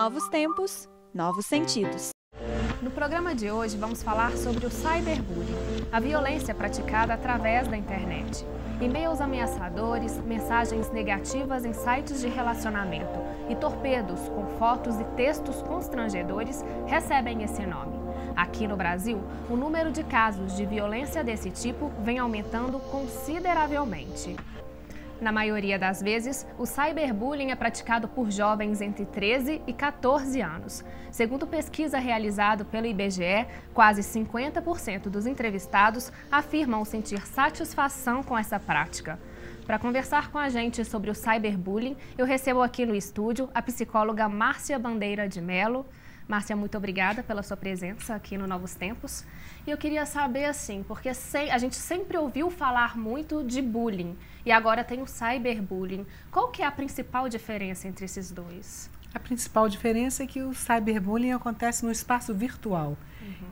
Novos tempos, novos sentidos. No programa de hoje vamos falar sobre o cyberbullying, a violência praticada através da internet. E-mails ameaçadores, mensagens negativas em sites de relacionamento e torpedos com fotos e textos constrangedores recebem esse nome. Aqui no Brasil, o número de casos de violência desse tipo vem aumentando consideravelmente. Na maioria das vezes, o cyberbullying é praticado por jovens entre 13 e 14 anos. Segundo pesquisa realizada pelo IBGE, quase 50% dos entrevistados afirmam sentir satisfação com essa prática. Para conversar com a gente sobre o cyberbullying, eu recebo aqui no estúdio a psicóloga Márcia Bandeira de Mello. Márcia, muito obrigada pela sua presença aqui no Novos Tempos. E eu queria saber, assim, porque a gente sempre ouviu falar muito de bullying e agora tem o cyberbullying. Qual que é a principal diferença entre esses dois? A principal diferença é que o cyberbullying acontece no espaço virtual.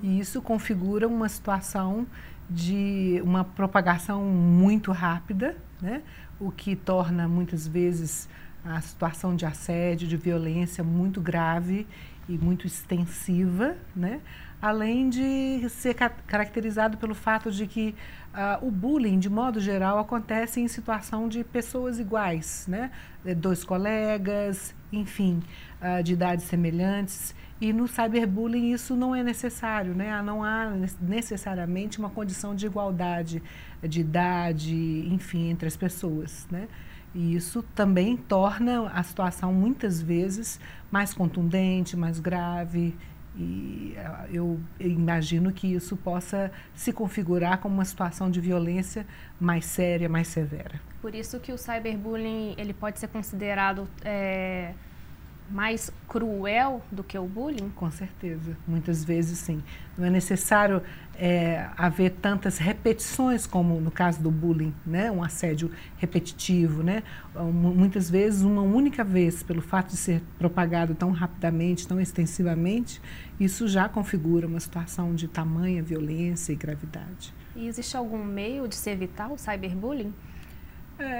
E isso configura uma situação de uma propagação muito rápida, né? O que torna muitas vezes a situação de assédio, de violência muito grave e muito extensiva, né? Além de ser caracterizado pelo fato de que o bullying, de modo geral, acontece em situação de pessoas iguais, né? Dois colegas, enfim, de idades semelhantes. E no cyberbullying isso não é necessário, né? Não há necessariamente uma condição de igualdade de idade, enfim, entre as pessoas, né? E isso também torna a situação, muitas vezes, mais contundente, mais grave. E eu imagino que isso possa se configurar como uma situação de violência mais séria, mais severa. Por isso que o cyberbullying ele pode ser considerado mais cruel do que o bullying? Com certeza, muitas vezes sim. Não é necessário haver tantas repetições como no caso do bullying, né? Um assédio repetitivo, né? Muitas vezes, uma única vez, pelo fato de ser propagado tão rapidamente, tão extensivamente, isso já configura uma situação de tamanha violência e gravidade. E existe algum meio de se evitar o cyberbullying?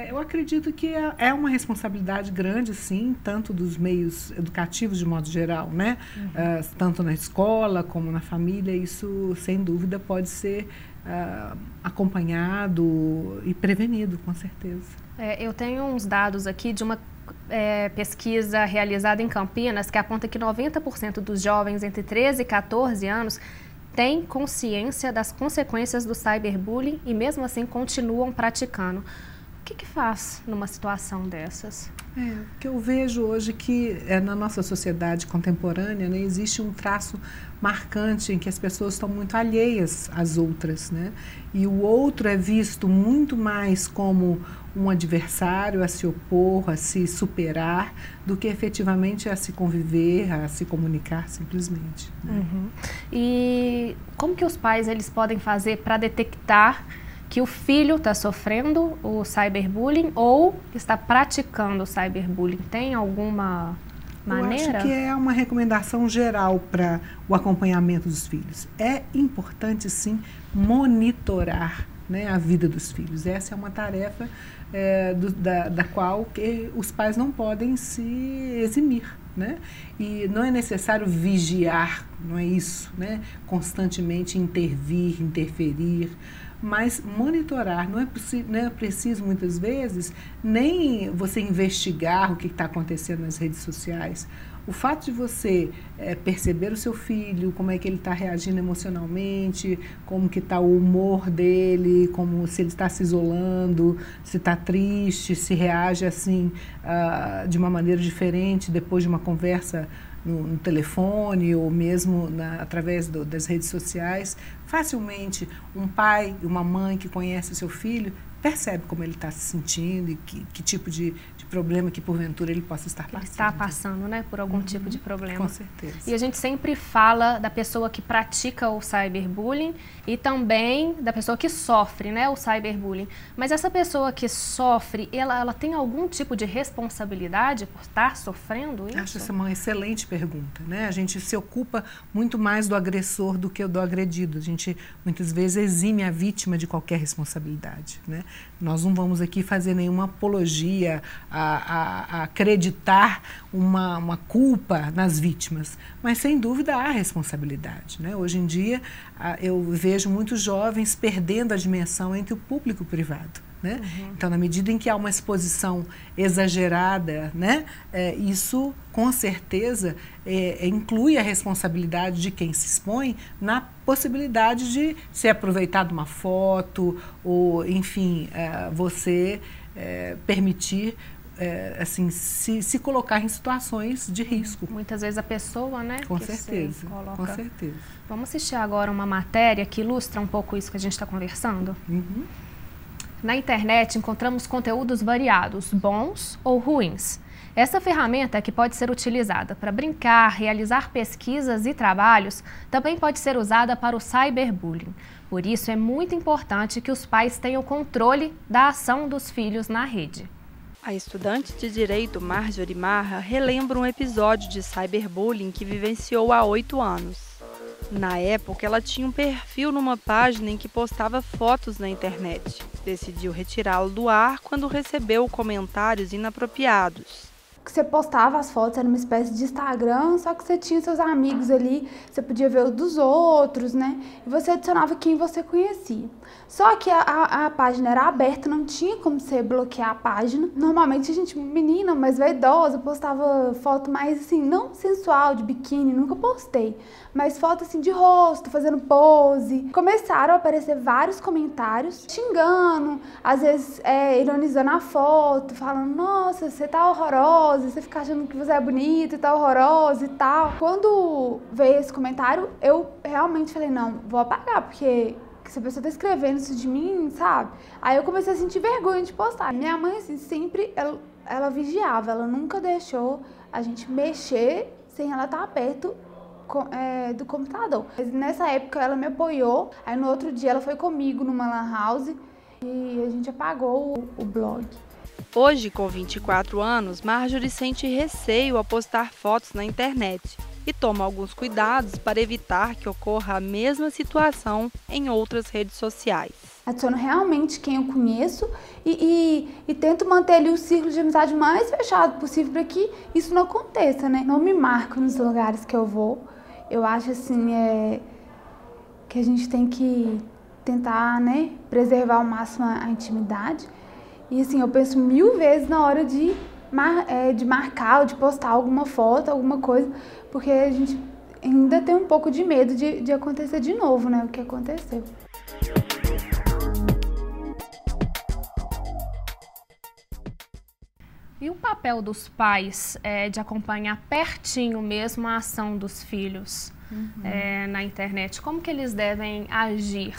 Eu acredito que é uma responsabilidade grande, sim, tanto dos meios educativos de modo geral, né? Tanto na escola como na família, isso sem dúvida pode ser acompanhado e prevenido, com certeza. Eu tenho uns dados aqui de uma pesquisa realizada em Campinas que aponta que 90% dos jovens entre 13 e 14 anos têm consciência das consequências do cyberbullying e mesmo assim continuam praticando. O que faz numa situação dessas? O que eu vejo hoje que na nossa sociedade contemporânea, né, existe um traço marcante em que as pessoas estão muito alheias às outras, né? E o outro é visto muito mais como um adversário a se opor, a se superar, do que efetivamente a se conviver, a se comunicar simplesmente, né? E como que os pais eles podem fazer para detectar que o filho está sofrendo o cyberbullying ou está praticando o cyberbullying? Tem alguma maneira? Eu acho que é uma recomendação geral para o acompanhamento dos filhos. É importante, sim, monitorar, né, a vida dos filhos. Essa é uma tarefa da qual os pais não podem se eximir, né? E não é necessário vigiar, não é isso, né? Constantemente intervir, interferir, mas monitorar. Não é preciso, muitas vezes, nem você investigar o que está acontecendo nas redes sociais. O fato de você perceber o seu filho, como é que ele está reagindo emocionalmente, como que está o humor dele, como se ele está se isolando, se está triste, se reage assim de uma maneira diferente depois de uma conversa no telefone ou mesmo através das redes sociais. Facilmente, um pai e uma mãe que conhece o seu filho percebe como ele está se sentindo e que tipo de problema que porventura ele possa estar passando. Ele está passando, né, por algum tipo de problema. Com certeza. E a gente sempre fala da pessoa que pratica o cyberbullying e também da pessoa que sofre, né, o cyberbullying. Mas essa pessoa que sofre, ela tem algum tipo de responsabilidade por estar sofrendo isso? Acho essa uma excelente pergunta, né? A gente se ocupa muito mais do agressor do que do agredido. A gente muitas vezes exime a vítima de qualquer responsabilidade, né? Nós não vamos aqui fazer nenhuma apologia a acreditar uma culpa nas vítimas, mas sem dúvida há responsabilidade, né? Hoje em dia eu vejo muitos jovens perdendo a dimensão entre o público e o privado. Né? Então, na medida em que há uma exposição exagerada, né, isso com certeza inclui a responsabilidade de quem se expõe na possibilidade de ser aproveitada uma foto ou, enfim, você permitir assim, se colocar em situações de risco. Muitas vezes a pessoa, né? Com certeza, com certeza. Vamos assistir agora uma matéria que ilustra um pouco isso que a gente está conversando? Na internet encontramos conteúdos variados, bons ou ruins. Essa ferramenta, que pode ser utilizada para brincar, realizar pesquisas e trabalhos, também pode ser usada para o cyberbullying. Por isso é muito importante que os pais tenham controle da ação dos filhos na rede. A estudante de Direito Marjorie Marra relembra um episódio de cyberbullying que vivenciou há 8 anos. Na época, ela tinha um perfil numa página em que postava fotos na internet. Decidiu retirá-lo do ar quando recebeu comentários inapropriados. Você postava as fotos, era uma espécie de Instagram, só que você tinha seus amigos ali, você podia ver os dos outros, né? E você adicionava quem você conhecia. Só que a página era aberta, não tinha como você bloquear a página. Normalmente a gente, menina mais vaidosa, postava foto mais assim, não sensual, de biquíni, nunca postei. Mas foto assim de rosto, fazendo pose. Começaram a aparecer vários comentários, xingando, às vezes ironizando a foto, falando, nossa, você tá horrorosa, você fica achando que você é bonita e tá horrorosa e tal. Quando veio esse comentário, eu realmente falei, não, vou apagar, porque se a pessoa tá escrevendo isso de mim, sabe? Aí eu comecei a sentir vergonha de postar. Minha mãe, assim, sempre, ela vigiava, ela nunca deixou a gente mexer sem ela estar perto do computador. Mas nessa época ela me apoiou, aí no outro dia ela foi comigo numa lan house e a gente apagou o blog. Hoje, com 24 anos, Marjorie sente receio ao postar fotos na internet e toma alguns cuidados para evitar que ocorra a mesma situação em outras redes sociais. Adiciono realmente quem eu conheço e tento manter ali o círculo de amizade mais fechado possível para que isso não aconteça, né? Não me marco nos lugares que eu vou. Eu acho assim, que a gente tem que tentar, né, preservar ao máximo a intimidade. E assim, eu penso 1000 vezes na hora de marcar ou de postar alguma foto, alguma coisa, porque a gente ainda tem um pouco de medo de acontecer de novo, né, o que aconteceu. E o papel dos pais de acompanhar pertinho mesmo a ação dos filhos na internet? Como que eles devem agir?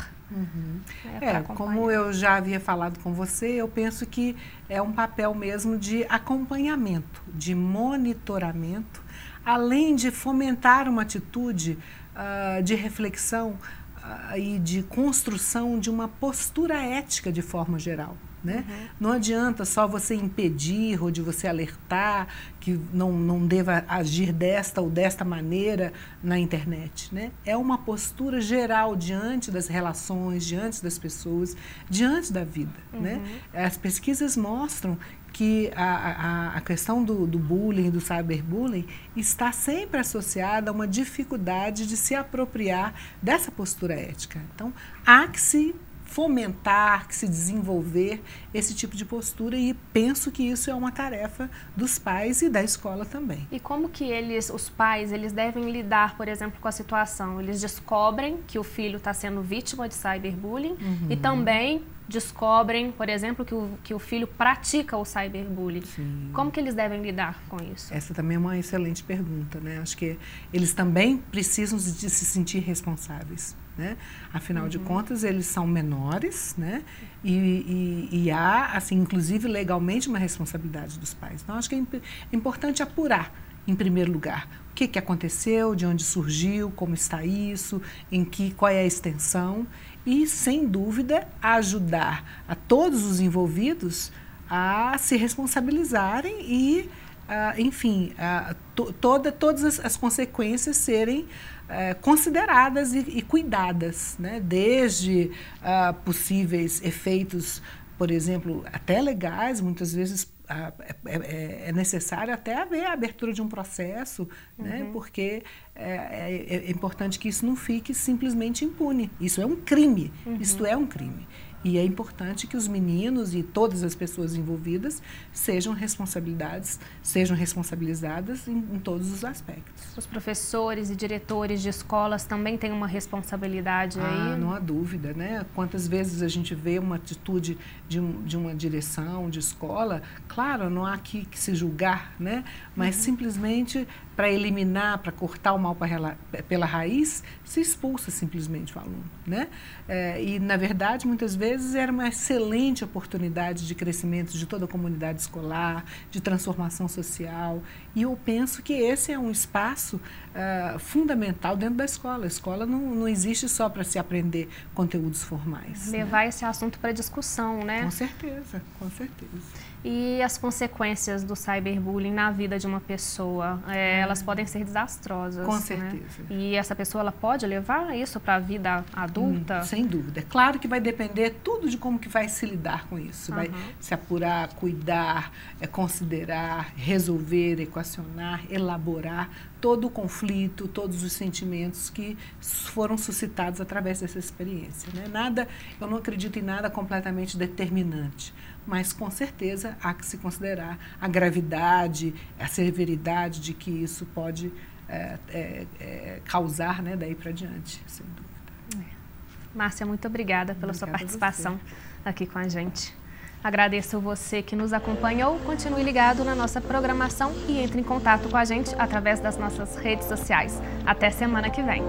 Como eu já havia falado com você, eu penso que é um papel mesmo de acompanhamento, de monitoramento, além de fomentar uma atitude de reflexão e de construção de uma postura ética de forma geral. Né? Não adianta só você impedir ou de você alertar que não deva agir desta ou desta maneira na internet. Né? É uma postura geral diante das relações, diante das pessoas, diante da vida. Né? As pesquisas mostram que a questão do bullying, do cyberbullying, está sempre associada a uma dificuldade de se apropriar dessa postura ética. Então, há que se fomentar, que se desenvolver esse tipo de postura e penso que isso é uma tarefa dos pais e da escola também. E como que os pais, devem lidar, por exemplo, com a situação? Eles descobrem que o filho está sendo vítima de cyberbullying e também descobrem, por exemplo, que o filho pratica o cyberbullying. Sim. Como que eles devem lidar com isso? Essa também é uma excelente pergunta, né? Acho que eles também precisam de se sentir responsáveis, né? Afinal de contas, eles são menores, né? E há, assim, inclusive legalmente, uma responsabilidade dos pais. Então, acho que é importante apurar, em primeiro lugar, o que aconteceu, de onde surgiu, como está isso, qual é a extensão e, sem dúvida, ajudar a todos os envolvidos a se responsabilizarem e, enfim, todas as consequências serem consideradas e cuidadas, né? Desde possíveis efeitos por exemplo, até legais, muitas vezes é necessário até haver a abertura de um processo, né? Porque é importante que isso não fique simplesmente impune. Isso é um crime, isto é um crime. E é importante que os meninos e todas as pessoas envolvidas sejam responsabilizadas em todos os aspectos. Os professores e diretores de escolas também têm uma responsabilidade aí? Não há dúvida, né? Quantas vezes a gente vê uma atitude de uma direção de escola, claro, não há aqui que se julgar, né? Mas simplesmente para eliminar, para cortar o mal pela raiz, se expulsa simplesmente o aluno, né? E, na verdade, muitas vezes era uma excelente oportunidade de crescimento de toda a comunidade escolar, de transformação social. E eu penso que esse é um espaço fundamental dentro da escola. A escola não existe só para se aprender conteúdos formais. Levar esse assunto para discussão, né? Com certeza, com certeza. E as consequências do cyberbullying na vida de uma pessoa, elas podem ser desastrosas. Com certeza. Né? E essa pessoa, ela pode levar isso para a vida adulta? Sem dúvida. É claro que vai depender tudo de como que vai se lidar com isso. Vai se apurar, cuidar, considerar, resolver, equacionar, elaborar todo o conflito, todos os sentimentos que foram suscitados através dessa experiência, né? Eu não acredito em nada completamente determinante, mas com certeza há que se considerar a gravidade, a severidade de que isso pode causar, né, daí para diante, sem dúvida. Márcia, muito obrigada pela sua participação aqui com a gente. Agradeço você que nos acompanhou, continue ligado na nossa programação e entre em contato com a gente através das nossas redes sociais. Até semana que vem.